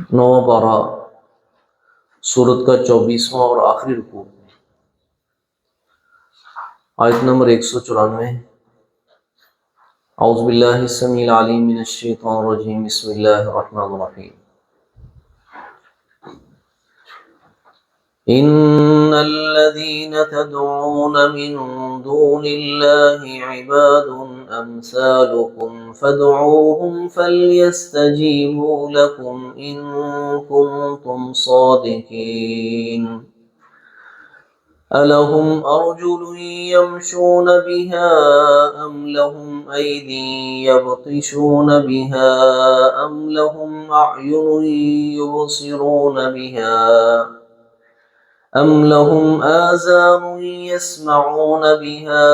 نواں پارہ سورت کا 24واں اور آخری رکوع، آیت نمبر 194۔ اعوذ باللہ السمیع العلیم من الشیطان الرجیم، بسم اللہ الرحمن الرحیم۔ ان الذین تدعون من دون اللہ عباد امثالکم فادعوهم فلیستجیبوا لکم ان کنتم صادقین۔ أَلَهُمْ أَرْجُلٌ يَمْشُونَ بِهَا أَمْ لَهُمْ أَيْدٍ يَبْطِشُونَ بِهَا أَمْ لَهُمْ أَعْيُنٌ يُبْصِرُونَ بِهَا أَمْ لَهُمْ آذَانٌ يَسْمَعُونَ بِهَا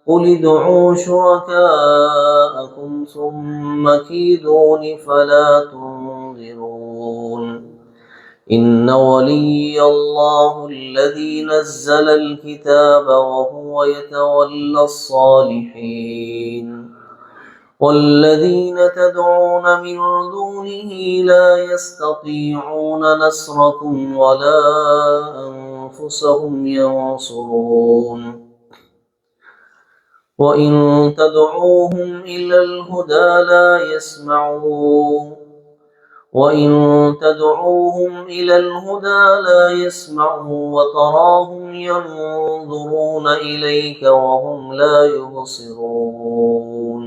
قُلِ ادْعُوا شُرَكَاءَكُمْ ثُمَّ كِيدُونِ فَلَا تُنظِرُونَ۔ إن ولي الله الذي نزل الكتاب وهو يتولى الصالحين والذين تدعون من دونه لا يستطيعون نصركم ولا أنفسهم ينصرون وإن تدعوهم إلى الهدى لا يسمعون وتراهم ينظرون إليك وهم لا يبصرون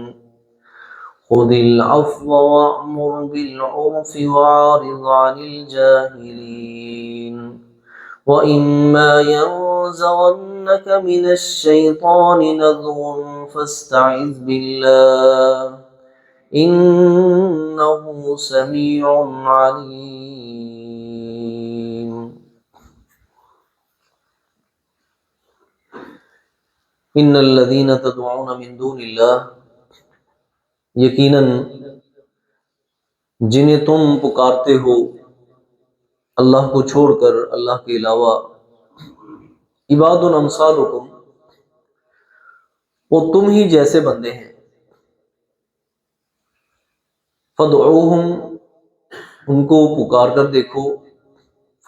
خذ العفو وأمر بالعرف وأعرض عن الجاهلين وإما ينزغنك من الشيطان نزغ فاستعذ بالله إنه سميع عليم۔ ان الذين تدعون من دون اللہ، یقیناً جنہیں تم پکارتے ہو اللہ کو چھوڑ کر، اللہ کے علاوہ، عباد امثالکم، وہ تم ہی جیسے بندے ہیں۔ فادعوہم، ان کو پکار کر دیکھو،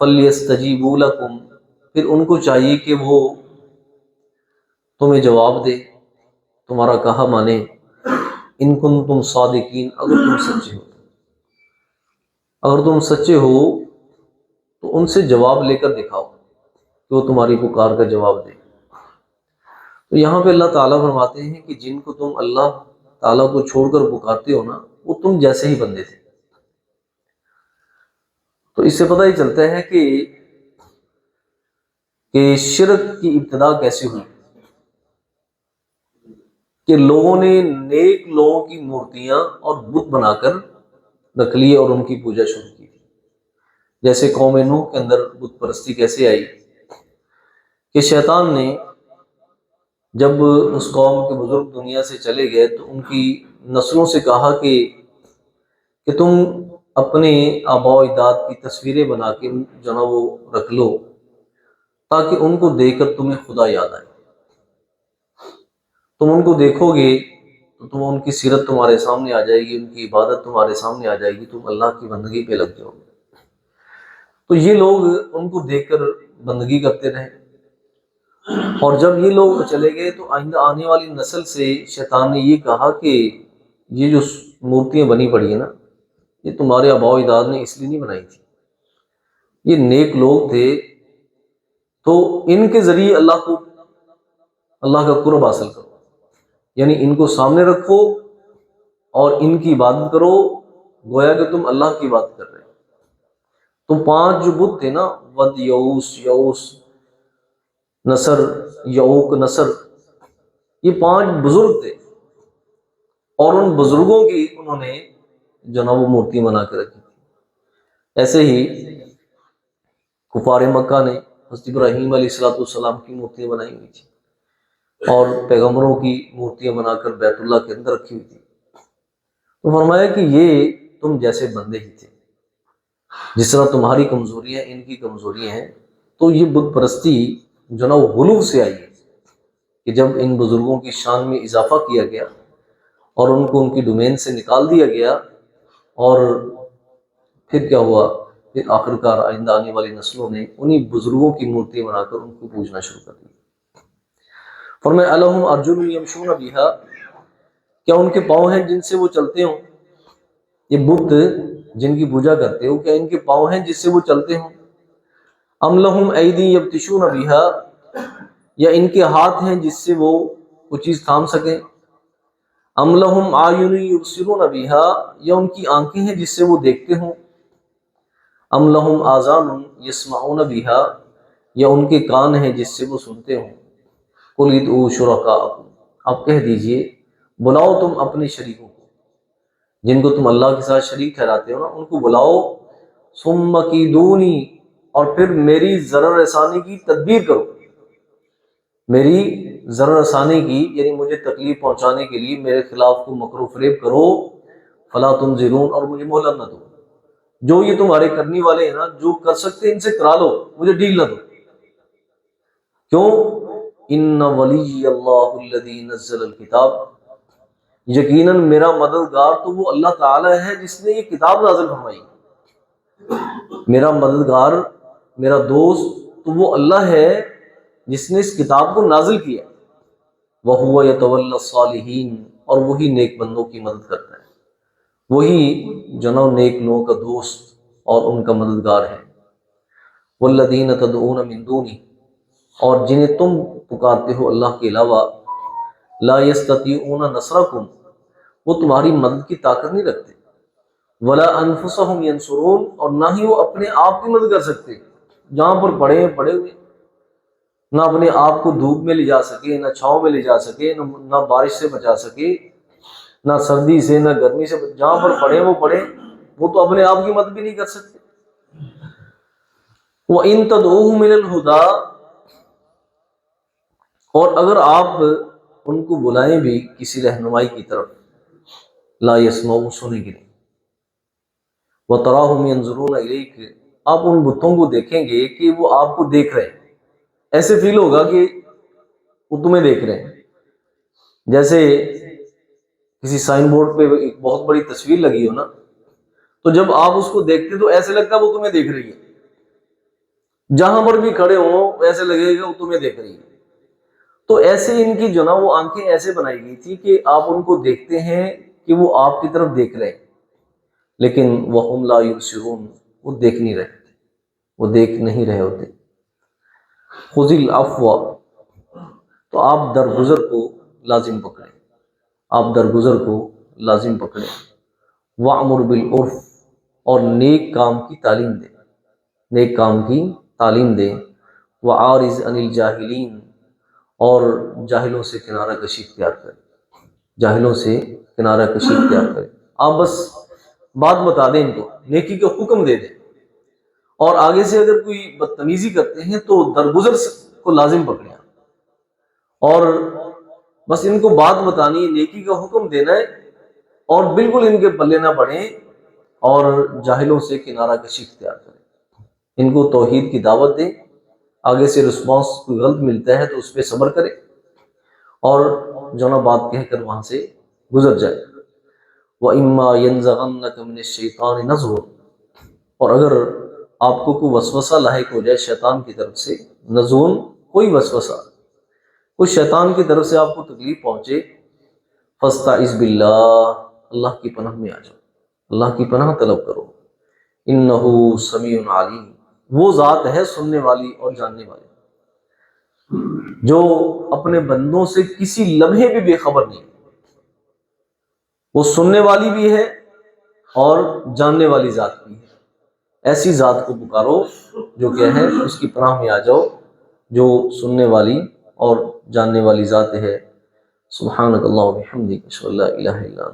فلیستجیبوا لکم، پھر ان کو چاہیے کہ وہ تمہیں جواب دے، تمہارا کہا مانے، ان کنتم صادقین، اگر تم سچے ہو، اگر تم سچے ہو تو ان سے جواب لے کر دکھاؤ کہ وہ تمہاری پکار کا جواب دے۔ تو یہاں پہ اللہ تعالیٰ فرماتے ہیں کہ جن کو تم اللہ تعالیٰ کو چھوڑ کر پکارتے ہو نا، وہ تم جیسے ہی بندے تھے۔ تو اس سے پتہ ہی چلتا ہے کہ شرک کی ابتدا کیسے ہوئی، کہ لوگوں نے نیک لوگوں کی مورتیاں اور بت بنا کر رکھ لی اور ان کی پوجا شروع کی تھی۔ جیسے قوم نوح کے اندر بت پرستی کیسے آئی، کہ شیطان نے جب اس قوم کے بزرگ دنیا سے چلے گئے تو ان کی نسلوں سے کہا کہ تم اپنے آباء و اجداد کی تصویریں بنا کے جو نا وہ رکھ لو، تاکہ ان کو دیکھ کر تمہیں خدا یاد آئے۔ تم ان کو دیکھو گے تو ان کی سیرت تمہارے سامنے آ جائے گی، ان کی عبادت تمہارے سامنے آ جائے گی، تم اللہ کی بندگی پہ لگ جاؤ گے۔ تو یہ لوگ ان کو دیکھ کر بندگی کرتے رہے، اور جب یہ لوگ چلے گئے تو آئندہ آنے والی نسل سے شیطان نے یہ کہا کہ یہ جو مورتیاں بنی پڑی ہیں نا، یہ تمہارے آباء و اجداد نے اس لیے نہیں بنائی تھی، یہ نیک لوگ تھے، تو ان کے ذریعے اللہ کا قرب حاصل کرو، یعنی ان کو سامنے رکھو اور ان کی عبادت کرو، گویا کہ تم اللہ کی عبادت کر رہے ہو۔ تو 5 جو بت تھے نا، ود، یعوث، نصر، یعوق، نصر، یہ 5 بزرگ تھے، اور ان بزرگوں کی انہوں نے جو نا وہ مورتی بنا کے رکھی تھی۔ ایسے ہی کفار مکہ نے حضرت ابراہیم علیہ السلام کی مورتیاں بنائی ہوئی تھی، اور پیغمبروں کی مورتیاں بنا کر بیت اللہ کے اندر رکھی ہوئی تھی۔ تو فرمایا کہ یہ تم جیسے بندے ہی تھے، جس طرح تمہاری کمزوریاں ان کی کمزوریاں ہیں۔ تو یہ بت پرستی جو نا وہ غلو سے آئی ہے، کہ جب ان بزرگوں کی شان میں اضافہ کیا گیا اور ان کو ان کی ڈومین سے نکال دیا گیا، اور پھر کیا ہوا؟ پھر آخرکار آئندہ آنے والی نسلوں نے انہی بزرگوں کی مورتی بنا کر ان کو پوجنا شروع کر دیا۔ فرمایا الہم ارجل یمشون بہا، کیا ان کے پاؤں ہیں جن سے وہ چلتے ہوں؟ یہ بت جن کی پوجا کرتے ہو، کیا ان کے پاؤں ہیں جس سے وہ چلتے ہوں؟ ام لہم ایدی یبطشون بہا، یا ان کے ہاتھ ہیں جس سے وہ کوئی چیز تھام سکیں؟ ام لہم اعین یبصرون بہا، یا ان کی آنکھیں ہیں جس سے وہ دیکھتے ہوں؟ ام لہم آذان یسمعون بہا، یا ان کے کان ہیں جس سے وہ سنتے ہوں؟ قل ادعوا شرکاءکم، آپ کہہ دیجئے بلاؤ تم اپنے شریکوں کو، جن کو تم اللہ کے ساتھ شریک ٹھہراتے ہو نا، ان کو بلاؤ، ثم کیدونی، اور پھر میری ضرر رسانی کی تدبیر کرو، میری ضرر رسانی کی یعنی مجھے تکلیف پہنچانے کے لیے میرے خلاف کو مکر و فریب کرو، فلا تنظرون، اور مجھے مہلت نہ دو، جو یہ تمہارے کرنے والے ہیں نا، جو کر سکتے ان سے کرا لو، مجھے ڈیل نہ دو۔ کیوں؟ ان ولی اللہ الذی نزل الکتاب، یقیناً میرا مددگار تو وہ اللہ تعالی ہے جس نے یہ کتاب نازل فرمائی، میرا مددگار، میرا دوست تو وہ اللہ ہے جس نے اس کتاب کو نازل کیا، وَهُوَ يَتَوَلَّى الصَّالِحِينَ، اور وہی نیک بندوں کی مدد کرتا ہے، وہی جنو نیک لوگوں کا دوست اور ان کا مددگار ہے۔ وَالَّذِينَ تَدْعُونَ مِن دُونِهِ، اور جنہیں تم پکارتے ہو اللہ کے علاوہ، لا يَسْتَطِيعُونَ نَصْرَكُمْ، وہ تمہاری مدد کی طاقت نہیں رکھتے، ولا انفسهم ينصرون، اور نہ ہی وہ اپنے آپ کی مدد کر سکتے، جہاں پر پڑے ہوئے، نہ اپنے آپ کو دھوپ میں لے جا سکے، نہ چھاؤں میں لے جا سکے، نہ بارش سے بچا سکے، نہ سردی سے نہ گرمی سے، جہاں پر پڑے وہ تو اپنے آپ کی مدد بھی نہیں کر سکتے۔ وَإِن تَدْعُوهُمْ مِنَ الْهُدَىٰ، اور اگر آپ ان کو بلائیں بھی کسی رہنمائی کی طرف، لا يسمعوا، سنیں گے نہیں، وَتَرَاهُمْ يَنْظُرُونَ إِلَيْكَ، آپ ان بتوں کو دیکھیں گے کہ وہ آپ کو دیکھ رہے ہیں، ایسے فیل ہوگا کہ وہ تمہیں دیکھ رہے ہیں، جیسے کسی سائن بورڈ پہ ایک بہت بڑی تصویر لگی ہو نا، تو جب آپ اس کو دیکھتے تو ایسے لگتا ہے وہ تمہیں دیکھ رہی ہے، جہاں پر بھی کھڑے ہوں ایسے لگے گا وہ تمہیں دیکھ رہی ہے۔ تو ایسے ان کی جو نا وہ آنکھیں ایسے بنائی گئی تھی کہ آپ ان کو دیکھتے ہیں کہ وہ آپ کی طرف دیکھ رہے ہیں، لیکن وَهُمْ لَا يُبْصِرُونَ، وہ دیکھ نہیں رہے، وہ دیکھ نہیں رہے ہوتے۔ خُذِ الْعَفْوَ، تو آپ درگزر کو لازم پکڑیں، آپ درگزر کو لازم پکڑیں، وَأْمُرْ بِالْعُرْفِ، اور نیک کام کی تعلیم دیں، نیک کام کی تعلیم دیں، وَعَارِضْ عَنِ الْجَاهِلِينَ، اور جاہلوں سے کنارہ کشی اختیار کریں، جاہلوں سے کنارہ کشی اختیار کریں، آپ بس بات بتا دیں ان کو، نیکی کا حکم دے دیں، اور آگے سے اگر کوئی بدتمیزی کرتے ہیں تو درگزر کو لازم پکڑیں، اور بس ان کو بات بتانی ہے، نیکی کا حکم دینا ہے، اور بالکل ان کے پلے نہ پڑیں، اور جاہلوں سے کنارہ کشی اختیار کریں، ان کو توحید کی دعوت دیں، آگے سے رسپانس کوئی غلط ملتا ہے تو اس پہ صبر کرے، اور جو نا بات کہہ کر وہاں سے گزر جائے۔ وَإِمَّا يَنزَغَنَّكَ مِنَ الشَّيْطَانِ نَزْغٌ، اور اگر آپ کو کوئی وسوسہ لاحق ہو جائے شیطان کی طرف سے، نزغٌ کوئی وسوسہ، کوئی شیطان کی طرف سے آپ کو تکلیف پہنچے، فَاسْتَعِذْ بِاللَّهِ، اللہ کی پناہ میں آ جاؤ، اللہ کی پناہ طلب کرو، إِنَّهُ سَمِيعٌ عَلِيمٌ، وہ ذات ہے سننے والی اور جاننے والی، جو اپنے بندوں سے کسی لمحے بھی بے خبر نہیں، وہ سننے والی بھی ہے اور جاننے والی ذات بھی ہے۔ ایسی ذات کو پکارو جو کیا ہے، اس کی پناہ میں آ جاؤ، جو سننے والی اور جاننے والی ذات ہے۔ سبحانک اللہم و بحمدک، اشہد ان لا الہ الا انت۔